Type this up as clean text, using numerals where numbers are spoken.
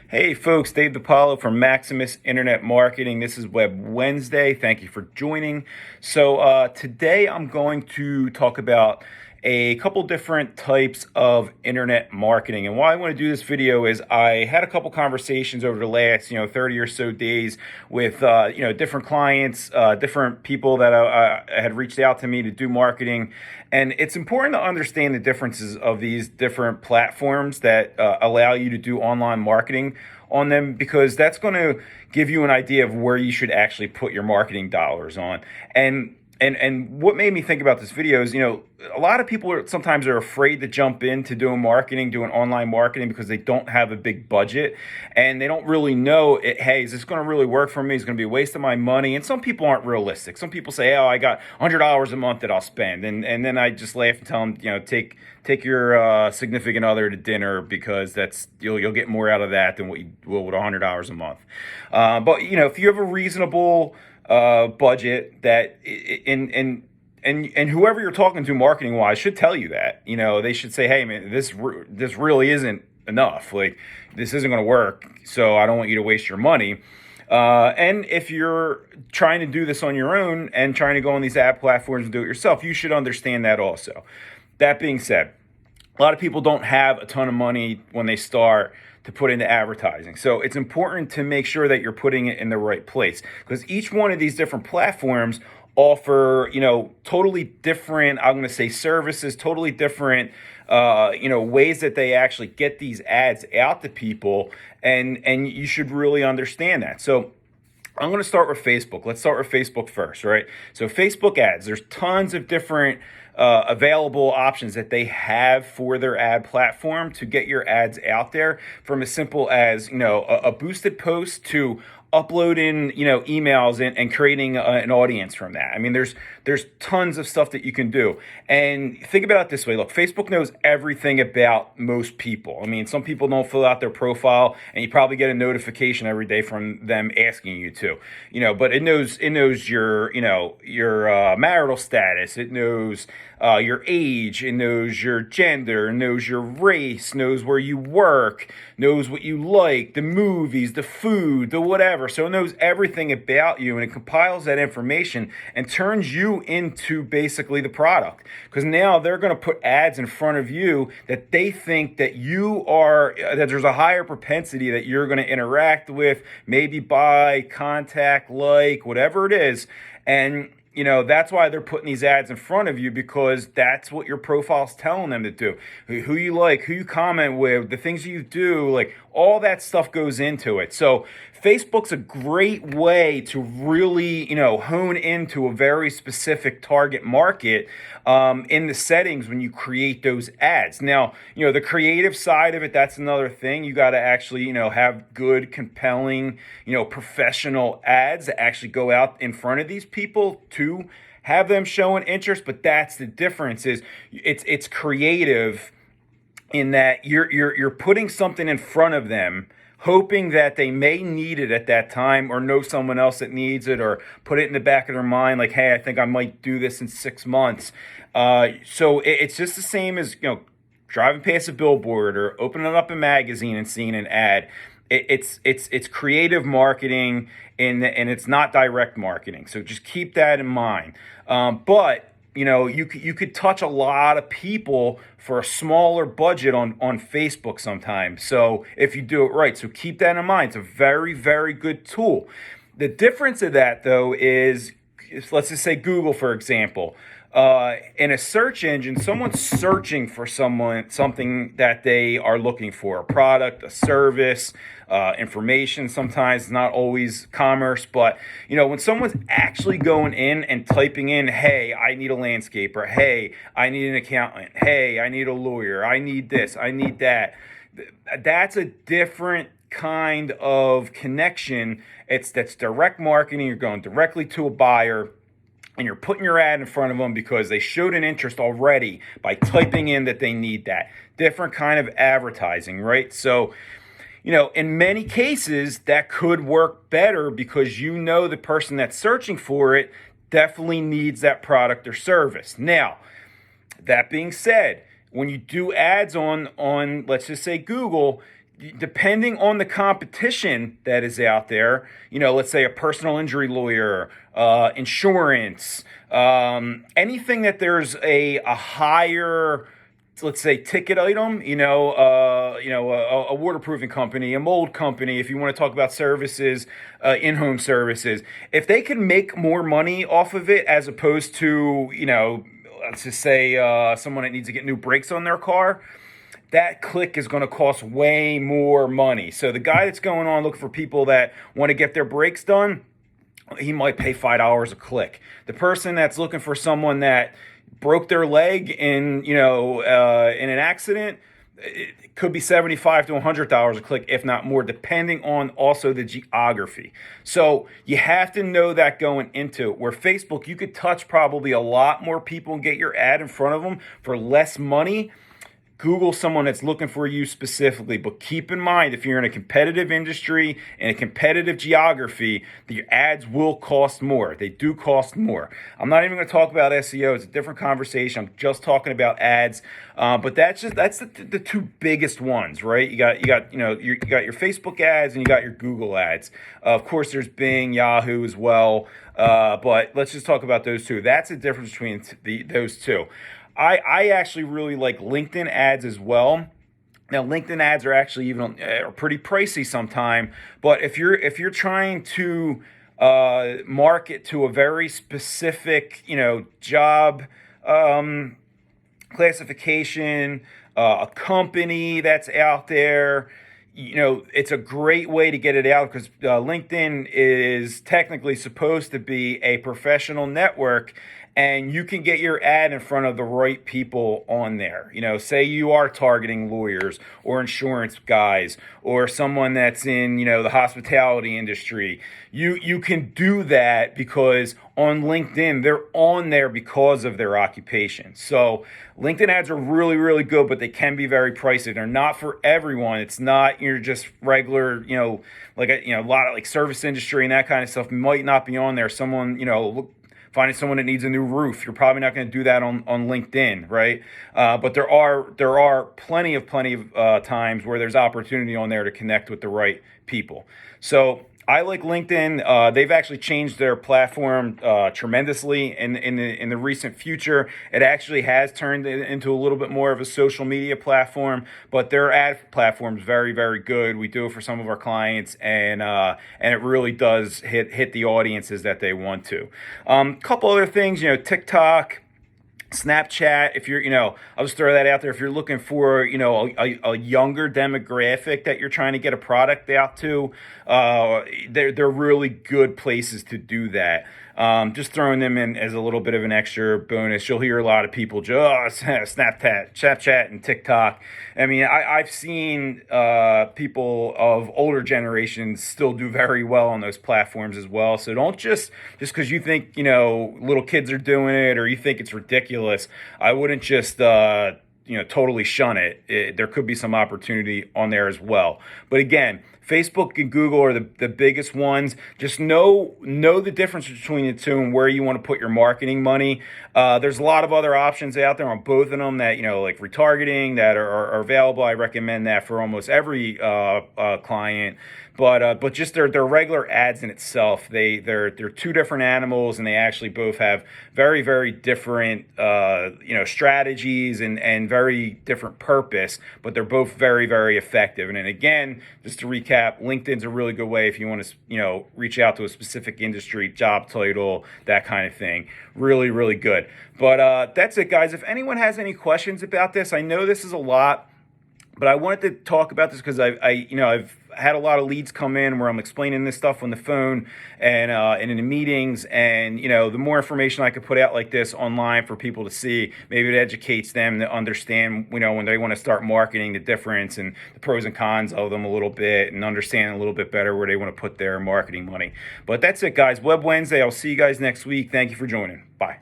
Hey folks, Dave Di Paolo from Maximus Internet Marketing. This is Web Wednesday. Thank you for joining. So today I'm going to talk about a couple different types of internet marketing. And why I want to do this video is I had a couple conversations over the last 30 or so days with different clients, different people that had reached out to me to do marketing. And it's important to understand the differences of these different platforms that allow you to do online marketing on them, because that's going to give you an idea of where you should actually put your marketing dollars on. And what made me think about this video is, a lot of people sometimes are afraid to jump into doing online marketing, because they don't have a big budget and they don't really know hey, is this going to really work for me? Is it going to be a waste of my money? And some people aren't realistic. Some people say, oh, I got $100 a month that I'll spend. And then I just laugh and tell them, take your significant other to dinner, because that's you'll get more out of that than what you will with $100 a month. But if you have a reasonable budget, that and whoever you're talking to marketing wise should tell you that. They should say, hey man, this really isn't enough. Like, this isn't going to work, so I don't want you to waste your money. And if you're trying to do this on your own and trying to go on these ad platforms and do it yourself, you should understand that also. That being said, a lot of people don't have a ton of money when they start to put into advertising. So it's important to make sure that you're putting it in the right place, because each one of these different platforms offer, totally different, I'm going to say, services, totally different, ways that they actually get these ads out to people. And you should really understand that. So I'm going to start with Facebook. Let's start with Facebook first, right? So Facebook ads, there's tons of different available options that they have for their ad platform to get your ads out there, from as simple as, a boosted post to uploading, emails and creating an audience from that. I mean, there's tons of stuff that you can do. And think about it this way. Look, Facebook knows everything about most people. I mean, some people don't fill out their profile, and you probably get a notification every day from them asking you to, but it knows your, your marital status. It knows your age, it knows your gender, it knows your race, knows where you work, knows what you like, the movies, the food, the whatever. So it knows everything about you, and it compiles that information and turns you into basically the product. Because now they're going to put ads in front of you that they think that that there's a higher propensity that you're going to interact with, maybe buy, contact, like, whatever it is. And that's why they're putting these ads in front of you, because that's what your profile's telling them to do. Who you like, who you comment with, the things you do, like, all that stuff goes into it. So Facebook's a great way to really, hone into a very specific target market in the settings when you create those ads. Now, the creative side of it, that's another thing. You got to actually, have good, compelling, professional ads that actually go out in front of these people to have them showing interest. But that's the difference, is it's creative in that you're putting something in front of them, hoping that they may need it at that time, or know someone else that needs it, or put it in the back of their mind, like, hey, I think I might do this in 6 months. So it's just the same as, driving past a billboard or opening up a magazine and seeing an ad. It's creative marketing, and it's not direct marketing. So just keep that in mind. But you could touch a lot of people for a smaller budget on Facebook sometimes. So if you do it right, so keep that in mind. It's a very, very good tool. The difference of that, though, is, let's just say Google, for example. In a search engine, someone's searching for something that they are looking for, a product, a service, information. Sometimes, not always commerce, but when someone's actually going in and typing in, hey, I need a landscaper, hey, I need an accountant, hey, I need a lawyer, I need this, I need that, that's a different kind of connection. That's direct marketing. You're going directly to a buyer, and you're putting your ad in front of them because they showed an interest already by typing in that they need that. Different kind of advertising, right? So, in many cases, that could work better, because the person that's searching for it definitely needs that product or service. Now, that being said, when you do ads on let's just say Google, depending on the competition that is out there, let's say a personal injury lawyer, insurance, anything that there's a higher, let's say, ticket item, a waterproofing company, a mold company, if you want to talk about services, in-home services, if they can make more money off of it as opposed to, let's just say someone that needs to get new brakes on their car, that click is going to cost way more money. So the guy that's going on looking for people that want to get their brakes done, he might pay $5 a click. The person that's looking for someone that broke their leg in an accident, it could be $75 to $100 a click, if not more, depending on also the geography. So you have to know that going into it. Where Facebook, you could touch probably a lot more people and get your ad in front of them for less money. Google someone that's looking for you specifically, but keep in mind, if you're in a competitive industry and a competitive geography, the ads will cost more. They do cost more. I'm not even going to talk about SEO. It's a different conversation. I'm just talking about ads. But that's the two biggest ones, right? You got your Facebook ads and you got your Google ads. Of course, there's Bing, Yahoo as well. But let's just talk about those two. That's the difference between those two. I actually really like LinkedIn ads as well. Now, LinkedIn ads are actually even pretty pricey sometime. But if you're trying to market to a very specific job classification, a company that's out there, it's a great way to get it out because LinkedIn is technically supposed to be a professional network, and you can get your ad in front of the right people on there. Say you are targeting lawyers or insurance guys or someone that's in, the hospitality industry. You can do that because on LinkedIn, they're on there because of their occupation. So LinkedIn ads are really, really good, but they can be very pricey. They're not for everyone. It's not you're just regular, like a lot of like service industry and that kind of stuff might not be on there. Someone, finding someone that needs a new roof, you're probably not going to do that on LinkedIn, right? But there are plenty of times where there's opportunity on there to connect with the right people. So I like LinkedIn. They've actually changed their platform tremendously in the recent future. It actually has turned it into a little bit more of a social media platform, but their ad platform is very, very good. We do it for some of our clients, and it really does hit the audiences that they want to. Couple other things, TikTok, Snapchat, if you're, I'll just throw that out there. If you're looking for, a younger demographic that you're trying to get a product out to, they're really good places to do that. Just throwing them in as a little bit of an extra bonus. You'll hear a lot of people just Snapchat and TikTok. I mean, I've seen people of older generations still do very well on those platforms as well. So don't just because you think, little kids are doing it or you think it's ridiculous, I wouldn't just totally shun it. There could be some opportunity on there as well. But again, Facebook and Google are the biggest ones. Just know the difference between the two and where you want to put your marketing money. There's a lot of other options out there on both of them that, like retargeting that are available. I recommend that for almost every client. But just their regular ads in itself, they're two different animals, and they actually both have very, very different strategies and very different purpose, but they're both very, very effective. And then again, just to recap, LinkedIn's a really good way if you want to reach out to a specific industry, job title, that kind of thing. Really, really good. But that's it, guys. If anyone has any questions about this, I know this is a lot, but I wanted to talk about this because I've had a lot of leads come in where I'm explaining this stuff on the phone and in the meetings, and the more information I could put out like this online for people to see, maybe it educates them to understand when they want to start marketing, the difference and the pros and cons of them a little bit, and understand a little bit better where they want to put their marketing money. But that's it, guys. Web Wednesday. I'll see you guys next week. Thank you for joining. Bye.